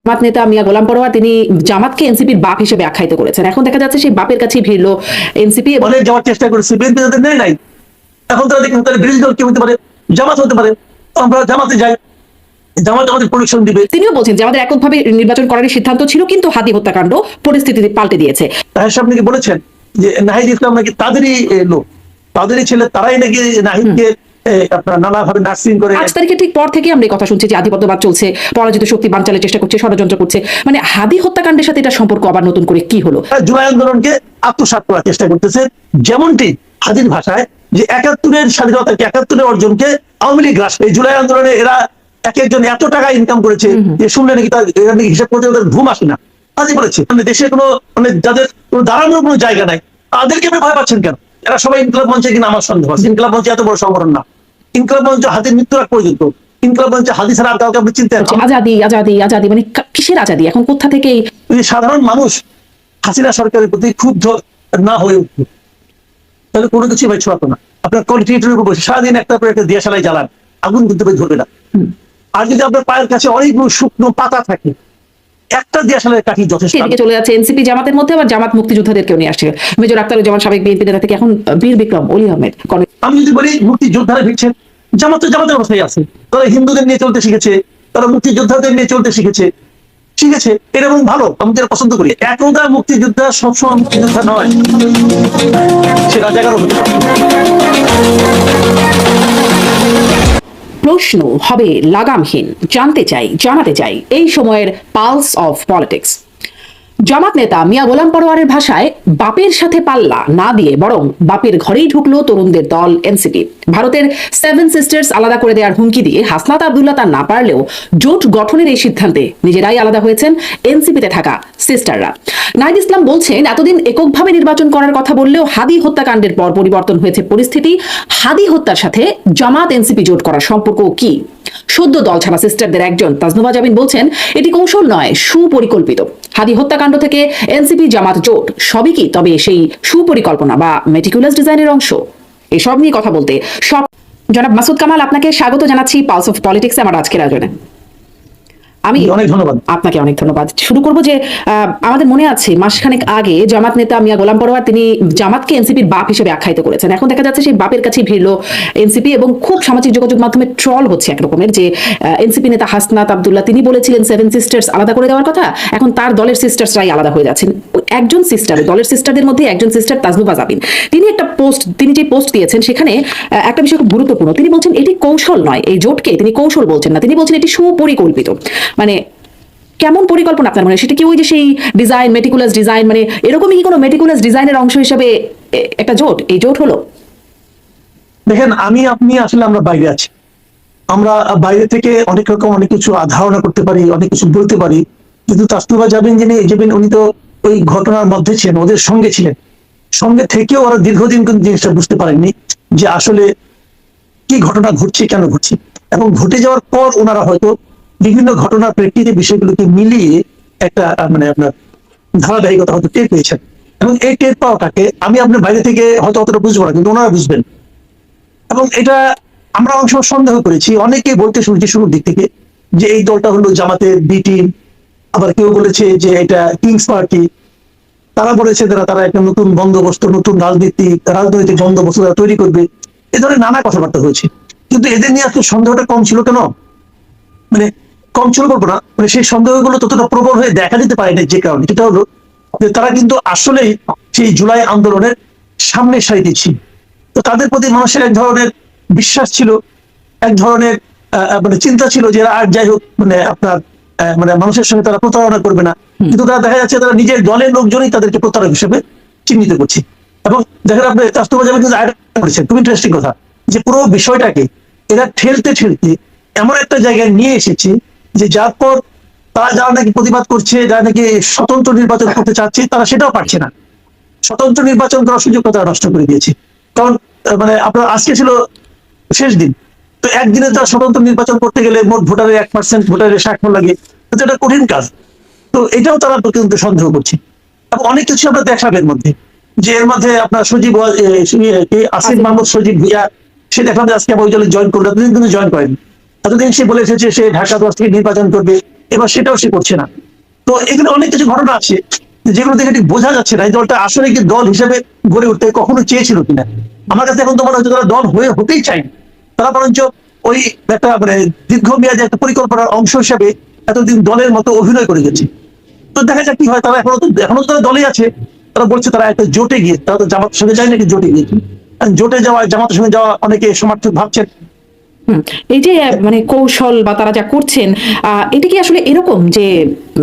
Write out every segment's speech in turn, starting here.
জামাত নেতা মিয়া গোলাম পরোয়ার তিনি জামাতকে এনসিপির বাপ হিসেবে আখ্যায়িত করেছেন। এখন দেখা যাচ্ছে সেই বাপের কাছেই ভিড়লো এনসিপি। অনেক যাওয়ার চেষ্টা করেছে, বিএনপি তাদের নেয় নাই। এখন তারা দেখেন তাদের বিরোধী দল কি হতে পারে, জামাত হতে পারে, আমরা জামাতে যাই, জামাত আমাদের প্রোটেকশন দিবে। তিনিও বলছেন যে আমাদের এককভাবে নির্বাচন করার সিদ্ধান্ত ছিল, কিন্তু হাদি হত্যাকাণ্ড পরিস্থিতি পাল্টে দিয়েছে। তাহের সাহেব নাকি বলেছেন যে নাহিদ ইসলাম নাকি তাদেরই লোক, তাদেরই ছেলে, তারাই নাকি নাহিদকে আপনার নানাভাবে নার্সিং করে। 5 তারিখের ঠিক পর থেকে আমরা এই কথা শুনছি যে আধিপত্যবাদ চলছে, পরাজিত শক্তি বানচালের চেষ্টা করছে, ষড়যন্ত্র করছে। মানে হাদি হত্যাকাণ্ডের সাথে এটা সম্পর্ক আবার নতুন করে কি হলো? জুলাই আন্দোলনকে আত্মসাৎ করার চেষ্টা করতেছে, যেমনটি হাদির ভাষায় যে 71-এর স্বাধীনতাকে, 71-এর অর্জনকে আওয়ামী লীগ গ্রাস। এই জুলাই আন্দোলনে এরা এক একজন এত টাকা ইনকাম করেছে যে শুনলে নাকি তার হিসাব করতে ওদের ঘুম আসে না। আজই বলেছে দেশে কোনো মানে যাদের কোনো দাঁড়ানোর কোনো জায়গা নাই, তাদেরকে আপনি ভয় পাচ্ছেন কেন? এরা সবাই ইনকলাব মঞ্চে কিনা আমার সন্দেহ আছে। ইনকলাব মঞ্চে এত বড় সংগঠন না। ইনকলাব মঞ্চ হাদির মৃত্যুর আগ পর্যন্ত, ইনকলাব মঞ্চে হাদি ছাড়া আর কাউকে আপনি চিনতে পারছেন? আজাদি আজাদি আজাদি মানে কিসের আজাদি? এখন কোথা থেকে সাধারণ মানুষ হাসিনা সরকারের প্রতি ক্ষুব্ধ না হয়ে উঠবে, তাহলে কোনো কিছু ভাই ছোঁয়াতো না। আপনার কন্টিনিউটির উপর বসে সারাদিন একটা করে একটা দিয়াশালাই জ্বালান, আগুন কিন্তু ভাই ধরবে না। আর যদি আপনার পায়ের কাছে অনেকগুলো শুকনো পাতা থাকে, একটা দিয়াশালের কাঠি যথেষ্ট। এদিকে চলে যাচ্ছে এনসিপি জামাতের মধ্যে, আবার জামাত মুক্তিযোদ্ধাদেরকেও নিয়ে আসছে। মেজর আখতারুজ্জামান সাবেক বিএনপি নেতা থেকে এখন বীর বিক্রম অলি আহমেদ। আমি যদি বলি মুক্তিযোদ্ধারা ভিড়ছেন, জামাত তো জামাতের অবস্থায় আছে। তারা হিন্দুদের নিয়ে চলতে শিখেছে, তারা মুক্তিযোদ্ধাদের নিয়ে চলতে শিখেছে, ঠিক আছে, এটা এবং ভালো, আমি যেটা পছন্দ করি। একদা মুক্তিযোদ্ধা সবসময় মুক্তিযোদ্ধা নয়, সে রাজাকারও হতে পারে। প্রশ্ন হবে লাগামহীন, জানতে চাই, জানাতে চাই এই সময়ের পালস অফ পলিটিক্স। জামাত নেতা মিয়া গোলাম পরোয়ারের ভাষায় বাপের সাথে পাল্লা না দিয়ে বরং বাপের ঘরেই ঢুকলো তরুণদের দল এনসিপি। ভারতের 7 সিস্টার্স আলাদা করে দেওয়ার হুমকি দিয়ে হাসনাত আব্দুল্লাহ তা না পারলেও জোট গঠনের এই সিদ্ধান্তে নিজেরাই আলাদা হয়েছেন এনসিপিতে থাকা সিস্টাররা। নাহিদ ইসলাম বলছেন এতদিন এককভাবে নির্বাচন করার কথা বললেও হাদি হত্যাকাণ্ডের পর পরিবর্তন হয়েছে পরিস্থিতি। হাদি হত্যার সাথে জামাত এনসিপি জোট করার সম্পর্ক কি? সদ্য দল ছাড়া সিস্টারদের একজন তাজনুভা জাবিন বলছেন এটি কৌশল নয়, সুপরিকল্পিত। হাদি হত্যাকাণ্ড থেকে এনসিপি জামাত জোট সবই কি তবে সেই সুপরিকল্পনা বা মেটিকুলাস ডিজাইনের অংশ? এসব নিয়ে কথা বলতে জনাব মাসুদ কামাল, আপনাকে স্বাগত জানাচ্ছি পালস অফ পলিটিক্সে আমার আজকের আয়োজনে। আমি অনেক ধন্যবাদ। আপনাকে অনেক ধন্যবাদ। শুরু করবো যে আমাদের মনে আছে মাসখানেক আগে জামাত নেতা মিয়া গোলাম পরোয়ার তিনি জামাতকে এনসিপির বাপ হিসেবে আখ্যায়িত করেছেন। এখন দেখা যাচ্ছে সেই বাপের কাছেই ভিড়লো এনসিপি, এবং খুব সামাজিক যোগাযোগ মাধ্যমে ট্রল হচ্ছে একরকমের যে এনসিপি নেতা হাসনাত আব্দুল্লাহ তিনি বলেছিলেন 7 সিস্টার্স আলাদা করে দেওয়ার কথা, এখন তার দলের সিস্টার্সরাই আলাদা হয়ে যাচ্ছেন। একজন সিস্টার, দলের সিস্টারদের মধ্যে একজন সিস্টার তাজনুভা জাবিন, তিনি একটা পোস্ট, তিনি যে পোস্ট দিয়েছেন সেখানে একটা বিষয় খুব গুরুত্বপূর্ণ। তিনি বলছেন এটি কৌশল নয়, এই জোটকে তিনি কৌশল বলছেন না, তিনি বলছেন এটি সুপরিকল্পিত। মানে কেমন পরিকল্পনা আপনার মনে হয়? সেটা কি ওই যে সেই ডিজাইন, মেটিকুলাস ডিজাইন, মানে এরকমই কি কোনো মেটিকুলাস ডিজাইনের অংশ হিসেবে একটা জোট, এই জোট হলো? দেখেন, আপনি আসলে আমরা বাইরে আছি, আমরা বাইরে থেকে অনেক রকম অনেক কিছু ধারণা করতে পারি, অনেক কিছু বলতে পারি, কিন্তু তাজনুভা জাবিন যিনি উনি তো ওই ঘটনার মধ্যে ছিলেন, ওদের সঙ্গে ছিলেন, সঙ্গে থেকেও ওরা দীর্ঘদিন কিন্তু জিনিসটা বুঝতে পারেননি যে আসলে কি ঘটনা ঘটছে, কেন ঘটছে। এবং ঘটে যাওয়ার পর ওনারা হয়তো বিভিন্ন ঘটনার প্রেক্ষিতে বিষয়গুলোকে মিলিয়ে একটা মানে আপনার ধারাবাহিকতা হয়তো টের পেয়েছেন। এবং এই টের পাওয়াটাকে আমি আপনার বাইরে থেকে হয়তো অতটা বুঝবো না, কিন্তু ওনারা বুঝবেন। এবং এটা আমরা অনেক সময় সন্দেহ করেছি, অনেকে বলতে শুনেছি শুরুর দিক থেকে যে এই দলটা হলো জামাতের বি টিম, আবার কেউ বলেছে যে এটা কিংস পার্টি, তারা বলেছে তারা একটা নতুন বন্দোবস্ত, নতুন রাজনৈতিক বন্দোবস্ত তৈরি করবে, এ ধরনের নানা কথাবার্তা হয়েছে। কিন্তু এদের নিয়ে আসলে সন্দেহটা কম ছিল কেন? মানে কম ছিল বলবো না, মানে সেই সন্দেহগুলো ততটা প্রবল হয়ে দেখা দিতে পারে না, যে কারণে সেটা হলো যে তারা কিন্তু আসলেই সেই জুলাই আন্দোলনের সামনের সারিতে ছিল। তো তাদের প্রতি মানুষের এক ধরনের বিশ্বাস ছিল, এক ধরনের মানে চিন্তা ছিল যে আর যাই হোক মানে আপনার মানে মানুষের সঙ্গে তারা প্রতারণা করবে না। কিন্তু তারা দেখা যাচ্ছে তারা নিজের দলের লোকজনই তাদেরকে প্রতারক হিসেবে চিহ্নিত করছে। এবং দেখেন আপনি তাজনুভা জাবিন কিন্তু আইডেন্টিফাই করেছেন, খুব ইন্টারেস্টিং কথা, যে পুরো বিষয়টাকে এরা ঠেলতে ঠেলতে এমন একটা জায়গায় নিয়ে এসেছে যে যার পর তারা যারা নাকি প্রতিবাদ করছে, যারা নাকি স্বতন্ত্র নির্বাচন করতে চাচ্ছে, তারা সেটাও পারছে না। স্বতন্ত্র নির্বাচন করার সুযোগটা তারা নষ্ট করে দিয়েছে। কারণ মানে আপনার আজকে ছিল শেষ দিন, তো একদিনে তারা স্বতন্ত্র নির্বাচন করতে গেলে মোট ভোটারের 1% ভোটারের স্বাক্ষর লাগে, তো এটা কঠিন কাজ। তো এটাও তারা কিন্তু সন্দেহ করছে। এবং অনেক কিছু আমরা দেখাবে এর মধ্যে, যে এর মধ্যে আপনার সজীব আসিফ মাহমুদ সজীব ভুইয়া, সে দেখলাম যে আজকে আবার ওই দলে জয়েন করলো, এতদিন কিন্তু জয়েন করেনি। এতদিন সে বলে এসেছে সে ঢাকা 10 থেকে নির্বাচন করবে, এবার সেটাও সে করছে না। তো এখানে অনেক কিছু ঘটনা আছে যেগুলো দেখে ঠিক বোঝা যাচ্ছে না এই দলটা আসলে কি দল হিসেবে গড়ে উঠতে কখনো চেয়েছিল কিনা। আমার কাছে এখন তো মনে হচ্ছে তারা দল হতেই চায়নি, তারা বরঞ্চ ওই একটা মানে দীর্ঘমেয়াদী একটা পরিকল্পনার অংশ হিসেবে এতদিন দলের মতো অভিনয় করে গেছে। তো দেখা যাক কি হয়, তারা এখনো তো তারা দলে আছে, তারা বলছে তারা একটা জোটে গিয়ে, তারা তো জামাতের সঙ্গে যায় নাকি জোটে গিয়েছে, জোটে যাওয়া জামাতের সঙ্গে যাওয়া অনেকে সমর্থক ভাবছেন। হুম, এই যে মানে কৌশল বা তারা যা করছেন, এটা কি আসলে এরকম যে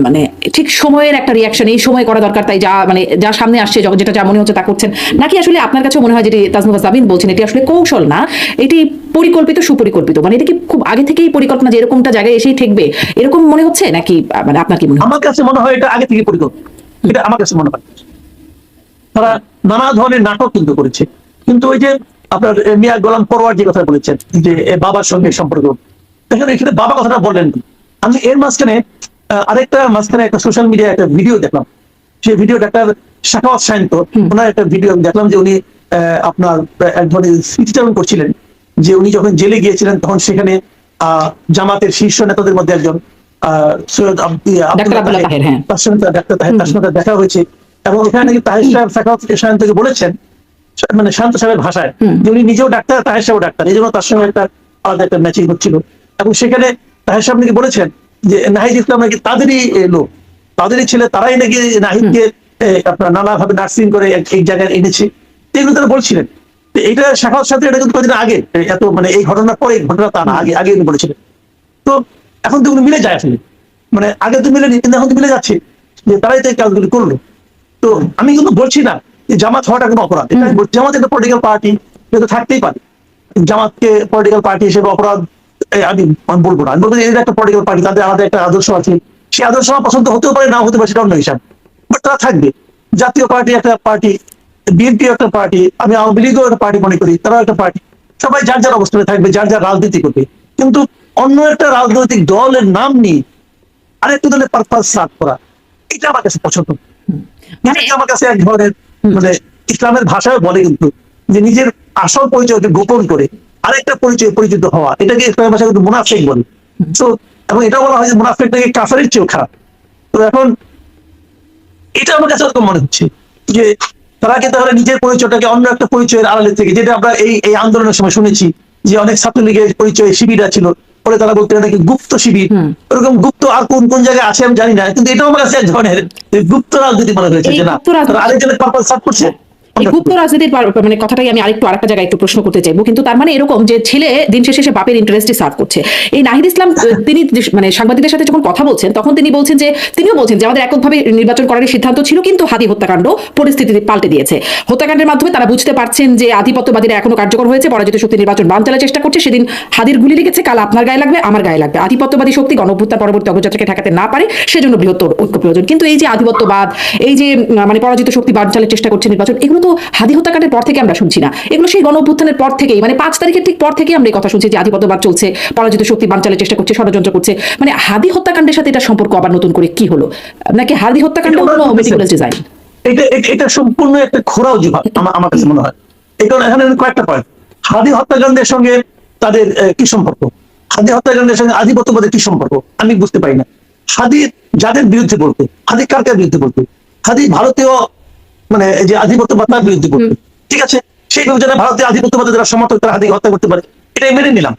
মানে ঠিক সময়ের একটা রিয়াকশন এই সময় করা দরকার, তাই যা মানে যা সামনে আসছে যেটা যা মনে হচ্ছে তা করছেন, নাকি আসলে আপনার কাছে মনে হয় যেটি তাজমুল জাবিন বলছেন এটি আসলে কৌশল না, এটি পরিকল্পিত সুপরিকল্পিত, মানে এটা কি খুব আগে থেকেই পরিকল্পনা যে এরকমটা জায়গায় এসেই ঠেকবে এরকম মনে হচ্ছে, নাকি মানে আপনার কি মনে হয়? আমার কাছে মনে হয় এটা আগে থেকে পরিকল্পনা, এটা আমার কাছে মনে হয়। তারা নানা ধরনের নাটক কিন্তু করেছে, কিন্তু ওই যে আপনার মিয়া গোলাম পরোয়ার যে কথা বলেছেন যে বাবার সঙ্গে সম্পর্ক, দেখেন এখানে বাবা কথাটা বললেন। আমি এর মাঝখানে আরেকটা মাঝখানে একটা সোশ্যাল মিডিয়ায় একটা ভিডিও দেখলাম, সেই ভিডিও ডাক্তার শাখাওয়াত সায়ন্ত ওনার একটা ভিডিও দেখলাম যে উনি আপনার এক ধরনের স্মৃতিচারণ করছিলেন যে উনি যখন জেলে গিয়েছিলেন তখন সেখানে জামাতের শীর্ষ নেতাদের মধ্যে একজন সৈয়দ ডাক্তার আব্দুল্লাহ তাহের, হ্যাঁ, তার সঙ্গে ডাক্তার তাহের, তার সঙ্গে দেখা হয়েছে এবং এখানে নাকি তাহের সাহেব শাখাওয়াত সায়ন্তকে বলেছেন, মানে শান্ত সাহেবের ভাষায়, যে উনি নিজেও ডাক্তার, তাহের সাহেব ডাক্তার, এই জন্য তার সঙ্গে একটা আলাদা একটা ম্যাচিং হচ্ছিল। এবং সেখানে তাহের সাহেব নাকি বলেছেন যে নাহিদ ইসলাম নাকি তাদেরই লোক, তাদেরই ছেলে, তারাই নাকি নাহিদকে আপনার নানাভাবে নার্সিং করে এই জায়গায় এনেছে, এগুলো তারা বলছিলেন। এইটা শাখাওয়াত সাথে এটা কিন্তু কদিন আগে, এত মানে এই ঘটনার পরে ঘটনা তা না, আগে আগে উনি বলেছিলেন। তো এখন তো মিলে যায় আসলে, মানে আগে তো মিলেনি কিন্তু এখন তো মিলে যাচ্ছে যে তারাই তো এই কাজগুলি করলো। তো আমি কিন্তু বলছি না যে জামাত হওয়াটা কোনো অপরাধ, এটা আমি বলছি জামাত একটা পলিটিক্যাল পার্টি, এটা থাকতেই পারে। জামাতকে পলিটিক্যাল পার্টি হিসেবে অপরাধ আমি বলবো না, আমি বলবো যে এটা একটা পলিটিক্যাল পার্টি, তাদের আলাদা একটা আদর্শ আছে, সেই আদর্শ আমার পছন্দ হতেও পারে, নাও হতে পারে, সেটা অন্য হিসাব, বাট তারা থাকবে। জাতীয় পার্টি একটা পার্টি, বিএনপি একটা পার্টি, আমি আওয়ামী লীগও একটা পার্টি মনে করি, তারাও একটা পার্টি, সবাই যার যার অবস্থানে থাকবে, যার যার রাজনীতি করবে। কিন্তু অন্য একটা রাজনৈতিক দলের নাম নিয়ে আরেকটা দলের পারপাস সার্ভ করা, এটা আমার কাছে পছন্দ না। এটা আমার কাছে এক ধরনের মানে ইসলামের ভাষায় বলে কিন্তু যে নিজের আসল পরিচয়কে গোপন করে আরেকটা পরিচয় পরিচিত হওয়া, এটাকে ইসলামের ভাষায় কিন্তু মুনাফিক বলে। তো এবং এটা বলা হয় যে মুনাফিকটাকে কাফেরের চেয়েও খারাপ। তো এখন এটা আমার কাছে ওরকম মনে হচ্ছে যে তারা কি তাহলে নিজের পরিচয়টাকে অন্য একটা পরিচয়ের আড়ালে থেকে, যেটা আমরা এই এই আন্দোলনের সময় শুনেছি যে অনেক ছাত্রলীগের পরিচয় শিবিরা ছিল, পরে তারা বলতে নাকি গুপ্ত শিবির, ওরকম গুপ্ত আর কোন কোন জায়গায় আছে আমি জানি না, কিন্তু এটাও আমার কাছে এক ধরনের গুপ্ত রাজনীতি মনে হয়েছে যে না, তারা আরেকজনের পারপাস সার্ভ করছে। এই গুপ্ত রাজনীতির মানে কথাটাই আমি আরেকটু আরেকটা জায়গায় একটু প্রশ্ন করতে চাইবো, কিন্তু তার মানে এরকম যে ছেলে দিন শেষে সে বাপের ইন্টারেস্টই সার্ভ করছে। এই নাহিদ ইসলাম তিনি মানে সাংবাদিকদের সাথে যখন কথা বলছেন তখন তিনি বলছেন যে তিনিও বলছেন যে আমাদের এককভাবে নির্বাচন করার সিদ্ধান্ত ছিল, কিন্তু হাদি হত্যাকাণ্ড পরিস্থিতি পাল্টে দিয়েছে। হত্যাকাণ্ডের মাধ্যমে তারা বুঝতে পারছেন যে আধিপত্যবাদীরা এখনো কার্যকর হয়েছে, পরাজিত শক্তি নির্বাচন বানচালের চেষ্টা করছে, সেদিন হাদির গুলি লেগেছে, কাল আপনার গায়ে লাগবে, আমার গায়ে লাগবে। আধিপত্যবাদী শক্তি গণঅভ্যুত্থান পরবর্তী অগ্রযাত্রাকে ঠেকাতে না পারে, সেজন্য বৃহত্তর ঐক্য প্রয়োজন। কিন্তু এই যে আধিপত্যবাদ, এই যে মানে পরাজিত শক্তি বানচালের চেষ্টা করছে নির্বাচন, এগুলো তো হাদি হত্যাকাণ্ডের পর থেকে আমরা শুনছি না, এগুলো সেই গণঅভ্যুত্থানের পর থেকেই, মানে 5 তারিখের ঠিক পর থেকে আমরা এই কথা শুনছি যে আধিপত্যবাদ চলছে, পরাজিত শক্তি বানচালের চেষ্টা করছে, ষড়যন্ত্র করছে। মানে হাদি হত্যাকাণ্ডের সাথে এটা সম্পর্ক আবার নতুন করে কি হলো, নাকি হাদি হত্যাকাণ্ড কোনো মেটিকুলাস ডিজাইন? এটা সম্পূর্ণ একটা খোরা অজুহাত আমার কাছে মনে হয়। এই কারণে এখানে কয়েকটা পয়েন্ট, হাদি হত্যাকাণ্ডের সঙ্গে তাদের কি সম্পর্ক, হাদি হত্যাকাণ্ডের সঙ্গে আধিপত্যবাদের কি সম্পর্ক আমি বুঝতে পারি না। হাদি যাদের বিরুদ্ধে বলতো, হাদি কার কার বিরুদ্ধে বলতো, হাদি ভারতীয় মানে যে আধিপত্যবাদ তার বিরুদ্ধে বলতো, ঠিক আছে, সেই যারা ভারতীয় আধিপত্যবাদের যারা সমর্থক তারা হাদিকে হত্যা করতে পারে, এটাই মেনে নিলাম।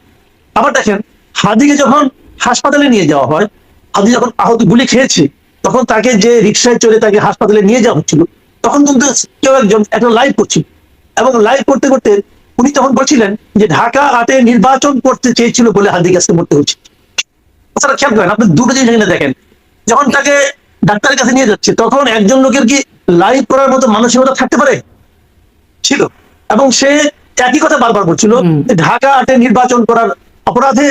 আবার দেখেন হাদিকে যখন হাসপাতালে নিয়ে যাওয়া হয়, হাদি যখন আহত গুলি খেয়েছে, তখন তাকে যে রিক্সায় চড়ে তাকে হাসপাতালে নিয়ে যাওয়া হচ্ছিল, তখন কিন্তু কেউ একজন একটা লাইভ করছিল, এবং লাইভ করতে করতে উনি তখন বলছিলেন যে ঢাকা 8-এ নির্বাচন করতে চেয়েছিল বলে হাদিকে আজকে মরতে হচ্ছে। তাছাড়া খেয়াল করেন আপনি দুটো জিনিস এখানে দেখেন, যখন তাকে ডাক্তারের কাছে নিয়ে যাচ্ছে তখন একজন লোকের কি লাইভ করার মতো মানসিকতা থাকতে পারে, ছিল, এবং সে একই কথা বারবার বলছিল যে ঢাকা 8-এ নির্বাচন করার অপরাধে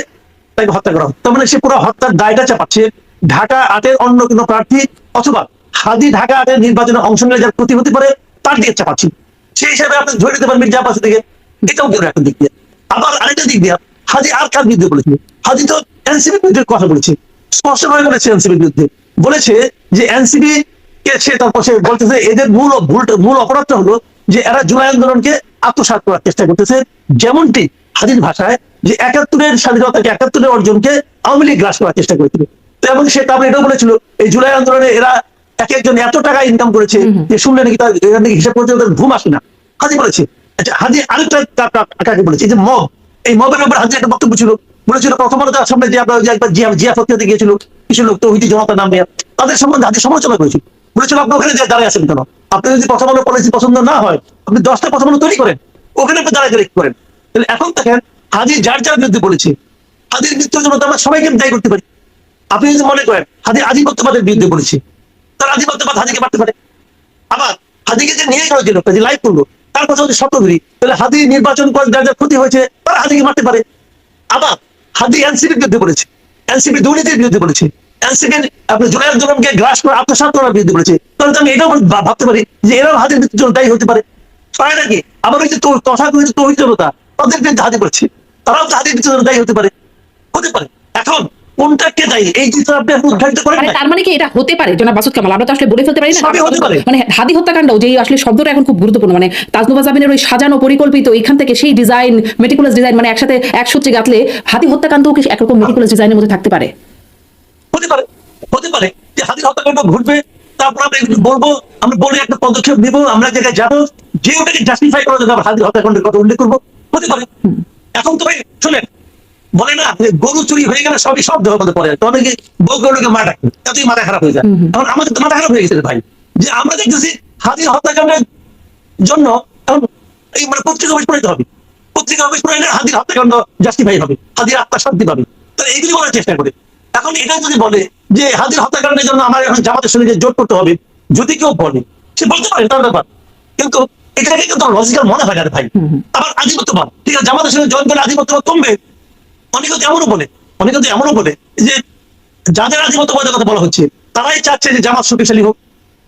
তাকে হত্যা করা, তার মানে সে পুরো হত্যার দায়টা চাপাচ্ছে ঢাকা 8-এর অন্য কোনো প্রার্থী অথবা হাদি ঢাকা 8-এর নির্বাচনে অংশ নিলে যার ক্ষতি হতে পারে তার দিকে চাপাচ্ছি। সেই হিসাবে আপনি ধরে নিতে পারবেন মির্জা আব্বাসের দিকে, এটাও গেল একটা দিক দিয়ে। আবার আরেকটা দিক দিয়ে হাদি আর কার বিরুদ্ধে বলেছিল, হাদি তো এনসিপির বিরুদ্ধে কথা বলেছে, স্পষ্টভাবে বলেছে এনসিপির বিরুদ্ধে, বলেছে যে এনসিপি কে সে তারপর সে বলতেছে এদের মূল অপরাধটা হলো যে এরা জুলাই আন্দোলনকে আত্মসাৎ করার চেষ্টা করতেছে, যেমনটি হাদির ভাষায় যে 71-এর স্বাধীনতাকে 71-এর অর্জনকে আওয়ামী লীগ গ্রাস করার চেষ্টা করেছিল। তো এবং সে তারপরে এটাও বলেছিল এই জুলাই আন্দোলনে এরা এক একজন এত টাকা ইনকাম করেছে যে শুনলে নাকি তার এখান থেকে হিসাব করতে তাদের ঘুম আসে না। হাজি বলেছে। আচ্ছা, হাজি আরেকটা কাকে বলেছে, এই যে মব, এই মবের ব্যাপারে হাজি একটা বক্তব্য ছিল, বলেছিল প্রথমত তার সামনে যে আপনার একবার জিয়া ফতোয়াতে গিয়েছিল কিছু লোক তৌহিদি জনতা নাম নিয়ে, তাদের সম্বন্ধে হাজি সমালোচনা করেছিল, বলেছিল আপনি ওখানে যে দাঁড়িয়ে আছেন কেন, আপনি যদি প্রথম আলো পলিসি পছন্দ না হয় আপনি 10টা প্রথম আলো তৈরি করেন, ওখানে আপনি দাঁড়িয়ে দাঁড়িয়ে করেন। তাহলে এখন দেখেন হাজি যার যার বিরুদ্ধে বলেছে, হাজির মৃত্যুর জন্য তো আমরা সবাইকে দায়ী করতে পারি। আপনি যদি মনে করেন হাজি আধিপত্যবাদের বিরুদ্ধে বলেছে, তার আধিপত্যবাদ হাজিকে মারতে পারে। আবার হাদিকে যে নিয়ে গেল যে লোকটা যে লাইভ করলো তার কথা যদি সত্য ধরি, তাহলে হাদি নির্বাচন করে যার যার ক্ষতি হয়েছে তারা হাদিকে মারতে পারে। আবার হাদি এনসিপির বিরুদ্ধে বলেছে, এনসিপি দুর্নীতির বিরুদ্ধে বলেছে, এনসিপি আপনি জুলাই আন্দোলনকে গ্রাস করে আত্মসাৎ করার বিরুদ্ধে বলেছে, তাহলে আমি এটাও ভাবতে পারি যে এরাও হাদির মৃত্যুর জন্য দায়ী হতে পারে। পারে নাকি? আবার ওই যে তথাকথিত তৌহিদ জনতা, তাদের বিরুদ্ধে হাদি করেছে, তারাও তো হাদির মৃত্যুর জন্য দায়ী হতে পারে। হতে পারে। এখন কোনটা কে দায়ী এই চিত্র আপনি এখন উদ্ঘাটিত করেন মানে না। তার মানে কি এটা হতে পারে জনাব মাসুদ কামাল, আমরা তো আসলে বলে ফেলতে পারি না। সবই হতে পারে। মানে হাদি হত্যাকাণ্ড যে আসলে শব্দটা এখন খুব গুরুত্বপূর্ণ, মানে তাজনুভা জামিনের ওই সাজানো পরিকল্পিত এখান থেকে সেই ডিজাইন, মেটিকুলাস ডিজাইন, মানে একসাথে এক সূত্রে গাঁথলে হাদি হত্যাকাণ্ডও কি একরকম মেটিকুলাস ডিজাইনের মধ্যে থাকতে পারে? হতে পারে, হতে পারে যে হাদির হত্যাকাণ্ড ঘটবে, তারপর আমরা বলবো, আমরা বলে একটা পদক্ষেপ নেবো, আমরা এক জায়গায় যাবো, যে ওটাকে জাস্টিফাই করার জন্য হাদির হত্যাকাণ্ডের কথা উল্লেখ করবো, হতে পারে। এখন তো ভাই শুনেন, বলে না যে গরু চুরি হয়ে গেলে সবই সব দেওয়ার মধ্যে পড়ে, তবে কি বউ গরুকে মা ডাকে, এতই মাথা খারাপ হয়ে যায়। এখন আমাদের তো মাথা খারাপ হয়ে গেছে রে ভাই, যে আমরা দেখতেছি হাদির হত্যাকাণ্ডের জন্য এখন এই মানে পত্রিকা অফিস পড়াইতে হবে, পত্রিকা অফিস পড়াইলে হাদির হত্যাকাণ্ড জাস্টিফাই হবে, হাদির আত্মা শান্তি পাবে, তাহলে এইগুলি বলার চেষ্টা করে। এখন এটা যদি বলে যে হাদির হত্যাকাণ্ডের জন্য আমার এখন জামাতের সঙ্গে জোট করতে হবে, যদি কেউ বলে সে বলতে পারে তার ব্যাপার, কিন্তু এটাকে কিন্তু লজিক্যাল মনে হয় না রে ভাই। আবার আধিপত্যবাদ, ঠিক আছে, জামাতের সঙ্গে জয়েন করলে আধিপত্যবাদ কমবে। অনেকে তো এমনও বলে, অনেকে তো এমনও বলে যে যাদের আধিপত্যবাদের কথা বলা হচ্ছে তারাই চাচ্ছে যে জামাত শক্তিশালী হোক।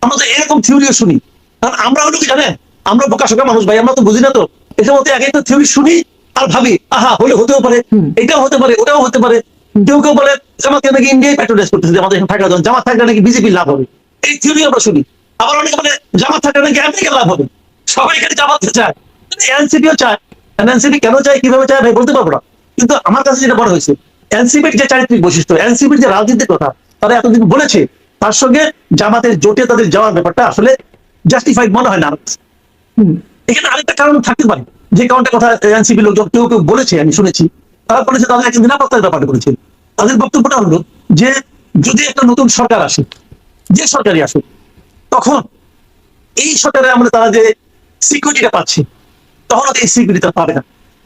আমরা তো এরকম থিওরিও শুনি, কারণ আমরা হলো কি জানেন, আমরা বোকাশোকা মানুষ ভাই, আমরা তো বুঝি না, তো এটার মধ্যে এক একটা থিওরি শুনি আর ভাবি আহা হলে হতেও পারে, এটাও হতে পারে, ওটাও হতে পারে। কেউ কেউ বলে জামাতকে নাকি ইন্ডিয়ায় প্যাট্রোনাইজ করতেছে, আমাদের এখানে থাকার জন্য, জামাত থাকলে নাকি বিজেপি লাভ হবে, এই থিওরি আমরা শুনি। আবার অনেকে বলে জামাত থাকলে নাকি আমেরিকার লাভ হবে। সবাই এখানে জামাত চায়, এনসিপিও চায়। এনসিপি কেন চায়, কিভাবে চায় ভাই বলতে পারবো না, কিন্তু আমার কাছে যেটা বড় হয়েছে এনসিপির যে চারিত্রিক বৈশিষ্ট্য, এনসিপির যে রাজনীতির কথা তারা এতদিন বলেছে, তার সঙ্গে জামাতের জোটে তাদের যাওয়ার ব্যাপারটা আসলে জাস্টিফাইড মনে হয় না। এখানে আরেকটা কারণ থাকতে পারে, যে কারণটা কথা এনসিপি লোকজন কেউ কেউ বলেছে, আমি শুনেছি, তারা বলেছে তাদের একটা নিরাপত্তার ব্যাপারটা বলেছে। তাদের বক্তব্যটা হলো যে যদি একটা নতুন সরকার আসে, যে সরকারই আসুক, তখন এই সরকারে আমরা তারা যে সিকিউরিটিটা পাচ্ছে, তখন এই সিকিউরিটি তারা পাবে না,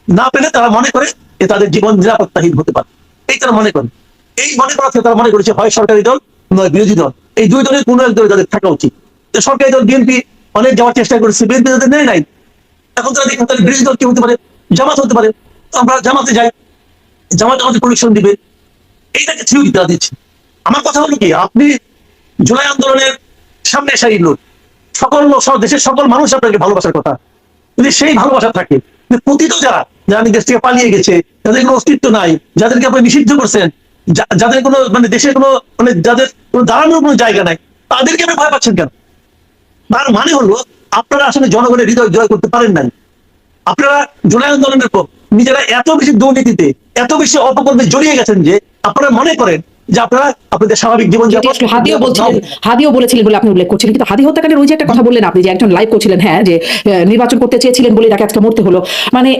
না পেলে তারা মনে করে যে তাদের জীবন নিরাপত্তাহীন হতে পারে, এই তারা মনে করে। এই মনে করা থেকে তারা মনে করেছে হয় সরকারি দল নয় বিরোধী দল, এই দুই দলের কোনো এক দলে তাদের থাকা উচিত। তো সরকারি দল বিএনপি অনেক যাওয়ার চেষ্টা করেছে, বিএনপি তাদের নেয় নাই। এখন তারা দেখেন তাদের বিরোধী দল কি হতে পারে, জামাত হতে পারে, তো আমরা জামাতে যাই, জামাত আমাদের প্রোটেকশন দিবে, এইটাকে থিওরি তারা দিচ্ছে। আমার কথা হলো কি, আপনি জুলাই আন্দোলনের সামনে সারির লোক, সকল দেশের সকল মানুষ আপনাকে ভালোবাসার কথা, যদি সেই ভালোবাসা থাকে, পতিত যারা যারা দেশ থেকে পালিয়ে গেছে, যাদের কোনো অস্তিত্ব নাই, যাদেরকে আপনি নিষিদ্ধ করছেন, যাদের কোনো মানে দেশের কোনো মানে যাদের কোনো দাঁড়ানোর কোনো জায়গা নাই, তাদেরকে আপনি ভয় পাচ্ছেন কেন? তার মানে হলো আপনারা আসলে জনগণের হৃদয় জয় করতে পারেন নাই। আপনারা জুলাই আন্দোলনের পর নিজেরা এত বেশি দুর্নীতিতে, এত বেশি অপকর্মে জড়িয়ে গেছেন যে আপনারা মনে করেন যে আপনারা আপনাদের স্বাভাবিক জীবন হাদিও বলেছিলেন বলে আপনি উল্লেখ করছিলেন, কিন্তু হাদি হত্যাকাণ্ডের ওই যে একটা কথা বললেন আপনি, যে একজন লাইভ করছিলেন, হ্যাঁ, যে নির্বাচন করতে চেয়েছিলেন বলে তাকে আজকে মরতে হলো, মানে